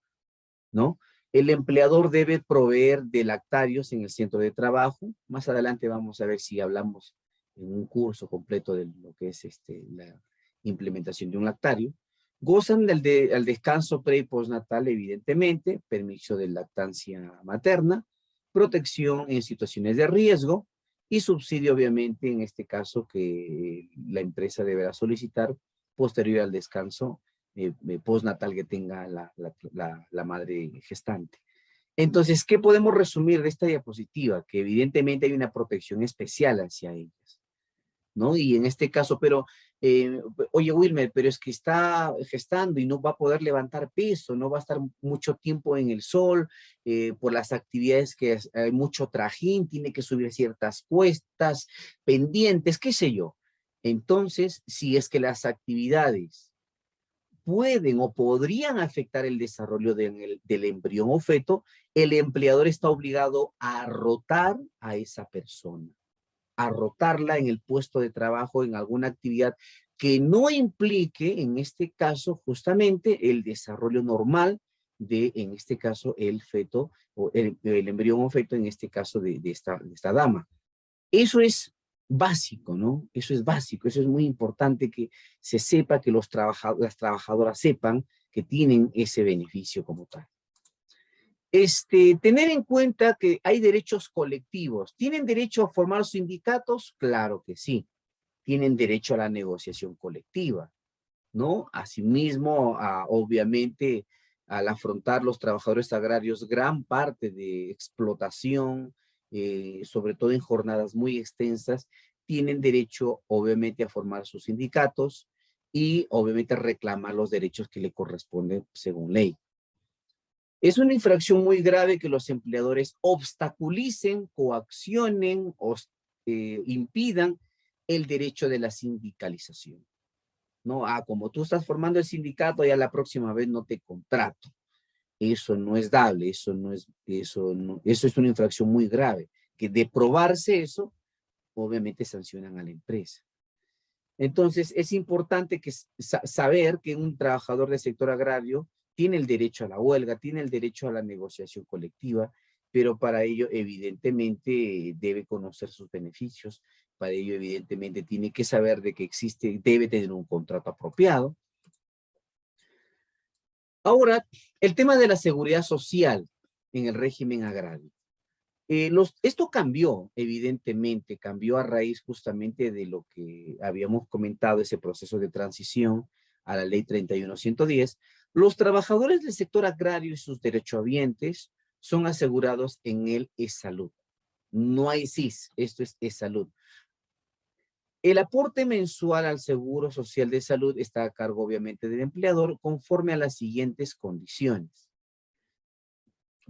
¿no? El empleador debe proveer de lactarios en el centro de trabajo. Más adelante vamos a ver si hablamos en un curso completo de lo que es la implementación de un lactario. Gozan del descanso pre y postnatal, evidentemente, permiso de lactancia materna, protección en situaciones de riesgo, y subsidio, obviamente, en este caso, que la empresa deberá solicitar posterior al descanso postnatal que tenga la madre gestante. Entonces, ¿qué podemos resumir de esta diapositiva? Que evidentemente hay una protección especial hacia ellas, ¿no? Y en este caso, pero, oye, Wilmer, pero es que está gestando y no va a poder levantar peso, no va a estar mucho tiempo en el sol, por las actividades que hay mucho trajín, tiene que subir ciertas cuestas, pendientes, qué sé yo. Entonces, si es que las actividades pueden o podrían afectar el desarrollo del embrión o feto, el empleador está obligado a rotar a esa persona, a rotarla en el puesto de trabajo, en alguna actividad que no implique, en este caso, justamente el desarrollo normal de, en este caso, el feto, o el embrión o feto, en este caso de esta dama. Eso es básico, ¿no? Eso es básico, eso es muy importante que se sepa, que las trabajadoras sepan que tienen ese beneficio como tal. Tener en cuenta que hay derechos colectivos. ¿Tienen derecho a formar sindicatos? Claro que sí. Tienen derecho a la negociación colectiva. ¿no? Asimismo, obviamente, al afrontar los trabajadores agrarios gran parte de explotación, sobre todo en jornadas muy extensas, tienen derecho, obviamente, a formar sus sindicatos y, obviamente, reclamar los derechos que le corresponden según ley. Es una infracción muy grave que los empleadores obstaculicen, coaccionen o impidan el derecho de la sindicalización. No, como tú estás formando el sindicato, ya la próxima vez no te contrato. Eso no es dable, eso es una infracción muy grave, que de probarse eso, obviamente sancionan a la empresa. Entonces, es importante que saber que un trabajador del sector agrario tiene el derecho a la huelga, tiene el derecho a la negociación colectiva, pero para ello, evidentemente, debe conocer sus beneficios. Para ello, evidentemente, tiene que saber de que existe, debe tener un contrato apropiado. Ahora, el tema de la seguridad social en el régimen agrario. Esto cambió, evidentemente, cambió a raíz justamente de lo que habíamos comentado, ese proceso de transición a la ley 31.110. Los trabajadores del sector agrario y sus derechohabientes son asegurados en el e-salud. No hay SIS, esto es e-salud. El aporte mensual al Seguro Social de Salud está a cargo, obviamente, del empleador conforme a las siguientes condiciones.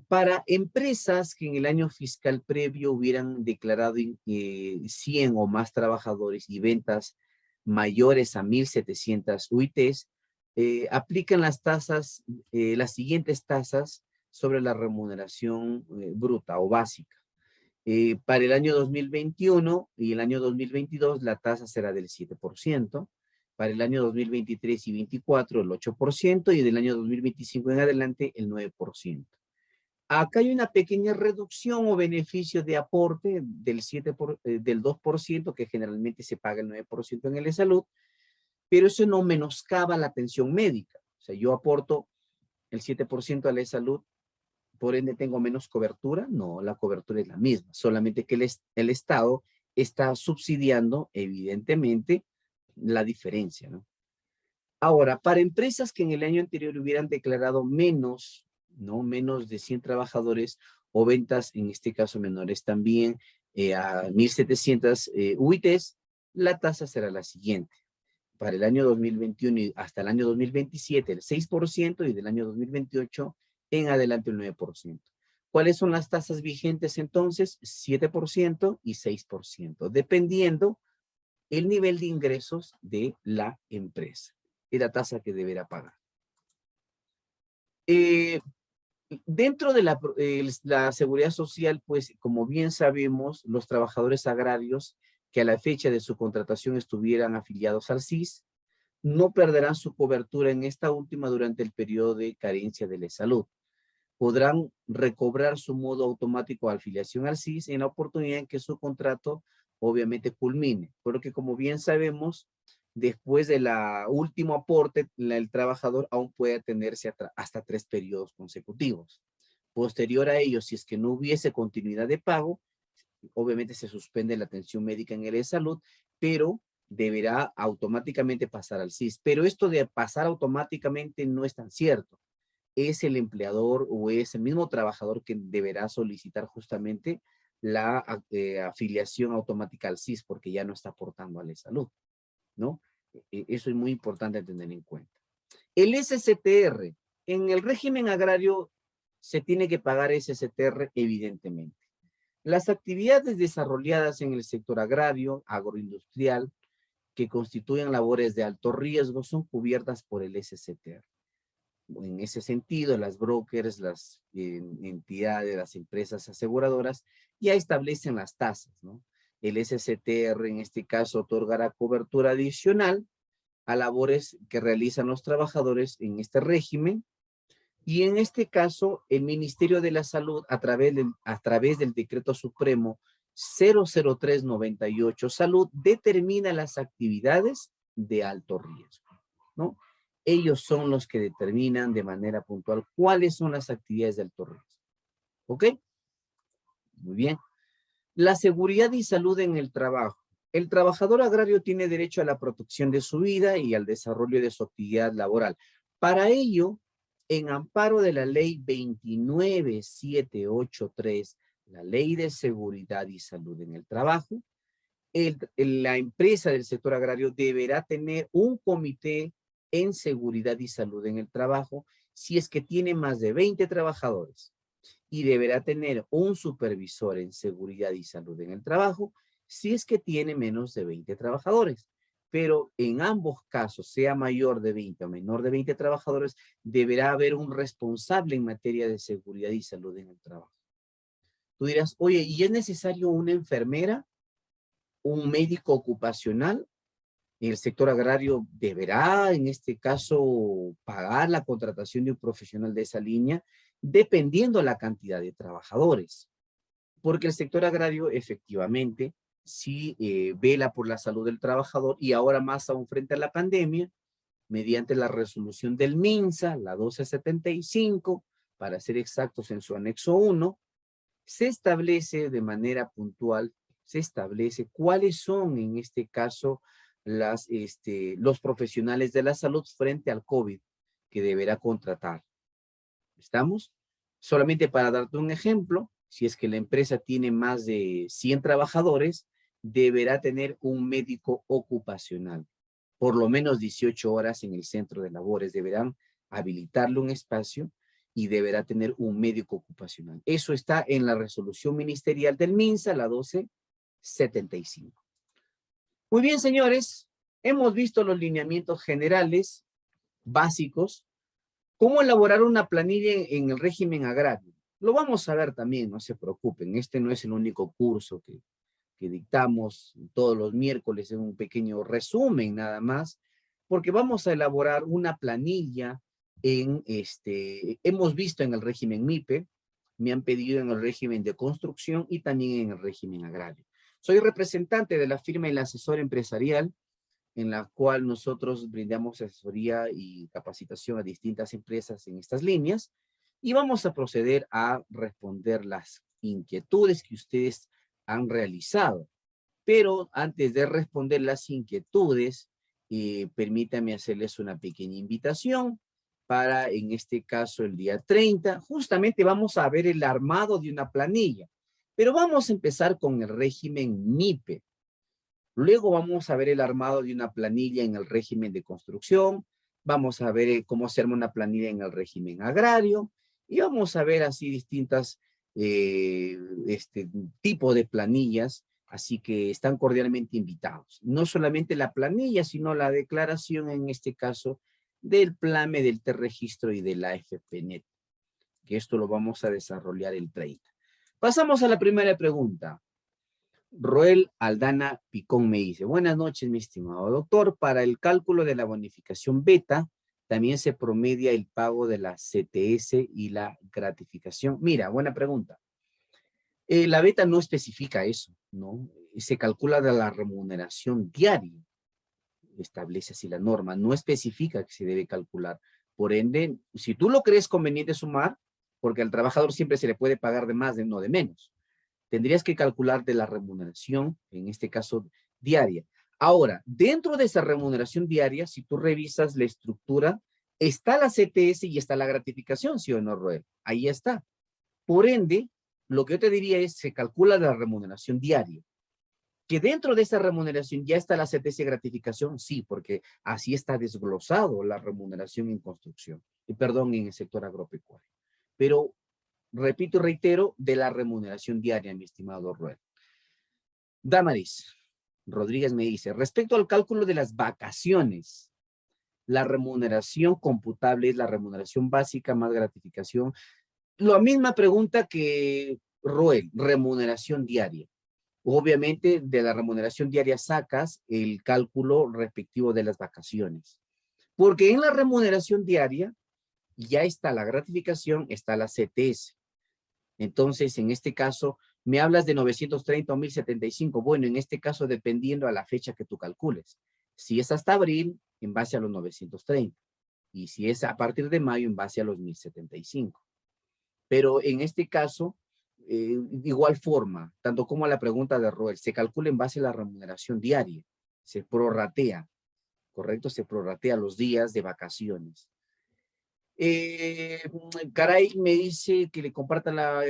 Para empresas que en el año fiscal previo hubieran declarado 100 o más trabajadores y ventas mayores a 1.700 UITs, aplican las tasas, las siguientes tasas sobre la remuneración bruta o básica. Para el año 2021 y el año 2022 la tasa será del 7%, para el año 2023 y 2024 el 8% y del año 2025 en adelante el 9%. Acá hay una pequeña reducción o beneficio de aporte del 2%, que generalmente se paga el 9% en el de salud, pero eso no menoscaba la atención médica. O sea, yo aporto el 7% a la salud, por ende tengo menos cobertura. No, la cobertura es la misma, solamente que el Estado está subsidiando, evidentemente, la diferencia, ¿no? Ahora, para empresas que en el año anterior hubieran declarado menos, ¿no? Menos de 100 trabajadores o ventas, en este caso menores también, a 1.700 UITs, la tasa será la siguiente. Para el año 2021 y hasta el año 2027 el 6% y del año 2028 en adelante el 9%. ¿Cuáles son las tasas vigentes entonces? 7% y 6%, dependiendo el nivel de ingresos de la empresa y la tasa que deberá pagar. Dentro de la seguridad social, pues como bien sabemos, los trabajadores agrarios que a la fecha de su contratación estuvieran afiliados al SIS, no perderán su cobertura en esta última durante el periodo de carencia de la salud. Podrán recobrar su modo automático de afiliación al SIS en la oportunidad en que su contrato obviamente culmine, porque como bien sabemos, después de la último aporte, el trabajador aún puede atenderse hasta 3 periodos consecutivos. Posterior a ello, si es que no hubiese continuidad de pago, obviamente se suspende la atención médica en el de salud, pero deberá automáticamente pasar al SIS. Pero esto de pasar automáticamente no es tan cierto. Es el empleador o es el mismo trabajador que deberá solicitar justamente la afiliación automática al SIS porque ya no está aportando a la salud, ¿no? Eso es muy importante tener en cuenta. El SSTR, en el régimen agrario se tiene que pagar SSTR evidentemente. Las actividades desarrolladas en el sector agrario, agroindustrial, que constituyen labores de alto riesgo son cubiertas por el SSTR. En ese sentido, las brokers, las entidades, las empresas aseguradoras ya establecen las tasas, ¿no? El SSTR en este caso otorgará cobertura adicional a labores que realizan los trabajadores en este régimen y en este caso el Ministerio de la Salud a través del Decreto Supremo 00398 Salud determina las actividades de alto riesgo, ¿no? Ellos son los que determinan de manera puntual cuáles son las actividades de alto riesgo. ¿Ok? Muy bien. La seguridad y salud en el trabajo. el trabajador agrario tiene derecho a la protección de su vida y al desarrollo de su actividad laboral. Para ello, en amparo de la ley 29783, la ley de seguridad y salud en el trabajo, la empresa del sector agrario deberá tener un comité en seguridad y salud en el trabajo si es que tiene más de 20 trabajadores y deberá tener un supervisor en seguridad y salud en el trabajo si es que tiene menos de 20 trabajadores. Pero en ambos casos, sea mayor de 20 o menor de 20 trabajadores, deberá haber un responsable en materia de seguridad y salud en el trabajo. Tú dirás, oye, ¿y es necesario una enfermera? ¿Un médico ocupacional? El sector agrario deberá, en este caso, pagar la contratación de un profesional de esa línea, dependiendo la cantidad de trabajadores. Porque el sector agrario, efectivamente, sí vela por la salud del trabajador y ahora más aún frente a la pandemia, mediante la resolución del MINSA, la 1275, para ser exactos en su anexo 1, se establece de manera puntual, se establece cuáles son en este caso los profesionales de la salud frente al COVID que deberá contratar. ¿Estamos? Solamente para darte un ejemplo, si es que la empresa tiene más de 100 trabajadores, deberá tener un médico ocupacional. Por lo menos 18 horas en el centro de labores. Deberán habilitarle un espacio y deberá tener un médico ocupacional. Eso está en la resolución ministerial del MINSA, la 1275. Muy bien, señores. Hemos visto los lineamientos generales, básicos. ¿Cómo elaborar una planilla en el régimen agrario? Lo vamos a ver también, no se preocupen. Este no es el único curso que dictamos todos los miércoles, en un pequeño resumen nada más, porque vamos a elaborar una planilla hemos visto en el régimen MIPE, me han pedido en el régimen de construcción y también en el régimen agrario. Soy representante de la firma El Asesor Empresarial, en la cual nosotros brindamos asesoría y capacitación a distintas empresas en estas líneas, y vamos a proceder a responder las inquietudes que ustedes han realizado. Pero antes de responder las inquietudes, permítanme hacerles una pequeña invitación para, en este caso, el día 30. Justamente vamos a ver el armado de una planilla, pero vamos a empezar con el régimen MIPE. Luego vamos a ver el armado de una planilla en el régimen de construcción, vamos a ver cómo se arma una planilla en el régimen agrario, y vamos a ver así distintas tipos de planillas, así que están cordialmente invitados. No solamente la planilla, sino la declaración, en este caso, del PLAME, del T-Registro y de la AFPNet, que esto lo vamos a desarrollar el 30. Pasamos a la primera pregunta. Roel Aldana Picón me dice, buenas noches, mi estimado doctor. Para el cálculo de la bonificación beta, también se promedia el pago de la CTS y la gratificación. Mira, buena pregunta. La beta no especifica eso, ¿no? Se calcula de la remuneración diaria. Establece así la norma, no especifica que se debe calcular. Por ende, si tú lo crees conveniente sumar, porque al trabajador siempre se le puede pagar de más, no de menos, tendrías que calcular de la remuneración, en este caso diaria. Ahora, dentro de esa remuneración diaria, si tú revisas la estructura, está la CTS y está la gratificación, ¿sí o no, Roel? Ahí está. Por ende, lo que yo te diría es, se calcula la remuneración diaria. Que dentro de esa remuneración ya está la CTS y gratificación, sí, porque así está desglosado la remuneración en construcción, perdón, en el sector agropecuario. Pero repito y reitero, de la remuneración diaria, mi estimado Roel. Damaris Rodríguez me dice, respecto al cálculo de las vacaciones, la remuneración computable es la remuneración básica más gratificación. La misma pregunta que Roel, remuneración diaria. Obviamente, de la remuneración diaria sacas el cálculo respectivo de las vacaciones. Porque en la remuneración diaria ya está la gratificación, está la CTS. Entonces, en este caso, me hablas de 930 o 1075. Bueno, en este caso, dependiendo a la fecha que tú calcules. Si es hasta abril, en base a los 930. Y si es a partir de mayo, en base a los 1075. Pero en este caso, De igual forma, tanto como a la pregunta de Roel, se calcula en base a la remuneración diaria, se prorratea, ¿correcto? Se prorratea los días de vacaciones. Caray me dice que le comparta la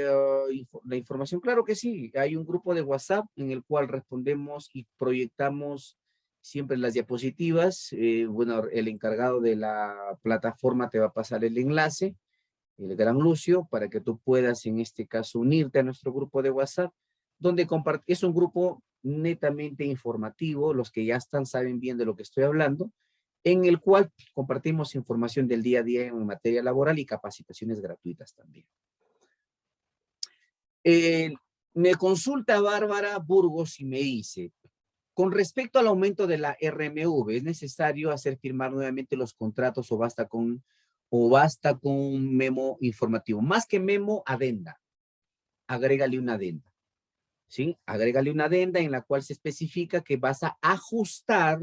información. Claro que sí, hay un grupo de WhatsApp en el cual respondemos y proyectamos siempre las diapositivas. Bueno, el encargado de la plataforma te va a pasar el enlace, el gran Lucio, para que tú puedas en este caso unirte a nuestro grupo de WhatsApp, donde es un grupo netamente informativo, los que ya están saben bien de lo que estoy hablando, en el cual compartimos información del día a día en materia laboral y capacitaciones gratuitas también. Me consulta Bárbara Burgos y me dice, con respecto al aumento de la RMV, ¿es necesario hacer firmar nuevamente los contratos o basta con un memo informativo? Más que memo, adenda. Agrégale una adenda. ¿Sí? Agrégale una adenda en la cual se especifica que vas a ajustar,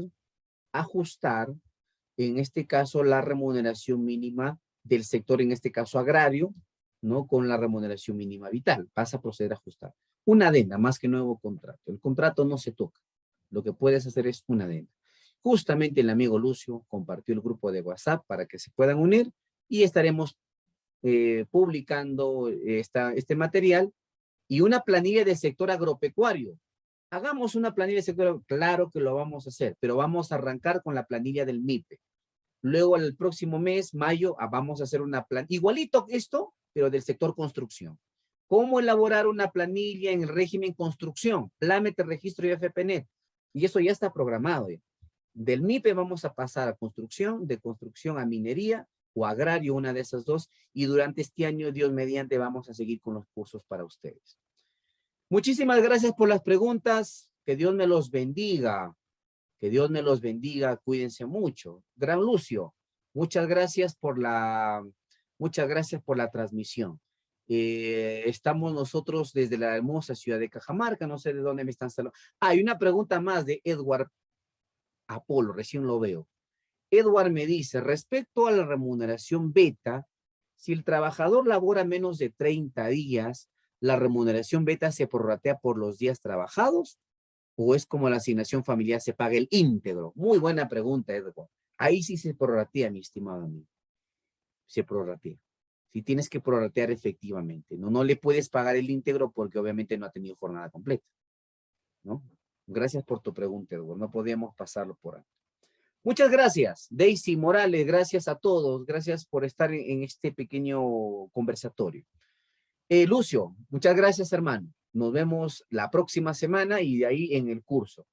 en este caso, la remuneración mínima del sector, en este caso agrario, ¿no? Con la remuneración mínima vital. Vas a proceder a ajustar. Una adenda, más que nuevo contrato. El contrato no se toca. Lo que puedes hacer es una adenda. Justamente el amigo Lucio compartió el grupo de WhatsApp para que se puedan unir y estaremos publicando este material y una planilla de sector agropecuario. Hagamos una planilla de sector, claro que lo vamos a hacer, pero vamos a arrancar con la planilla del MIPE. Luego el próximo mes, mayo, vamos a hacer una planilla, igualito esto, pero del sector construcción. ¿Cómo elaborar una planilla en el régimen construcción? Plámete, registro y FPNet. Y eso ya está programado. Del MIPE vamos a pasar a construcción, de construcción a minería o agrario, una de esas dos. Y durante este año, Dios mediante, vamos a seguir con los cursos para ustedes. Muchísimas gracias por las preguntas. Que Dios me los bendiga. Que Dios me los bendiga. Cuídense mucho. Gran Lucio, muchas gracias por la transmisión. Estamos nosotros desde la hermosa ciudad de Cajamarca. No sé de dónde me están saludando. Hay una pregunta más de Edward Apolo. Recién lo veo. Edward me dice, respecto a la remuneración beta, si el trabajador labora menos de 30 días, ¿la remuneración beta se prorratea por los días trabajados? ¿O es como la asignación familiar, se paga el íntegro? Muy buena pregunta, Edward. Ahí sí se prorratea, mi estimado amigo. Se prorratea. Si tienes que prorratear efectivamente. No le puedes pagar el íntegro porque obviamente no ha tenido jornada completa, ¿no? Gracias por tu pregunta, Edward. No podíamos pasarlo por alto. Muchas gracias, Daisy Morales, gracias a todos, gracias por estar en este pequeño conversatorio. Lucio, muchas gracias, hermano. Nos vemos la próxima semana y de ahí en el curso.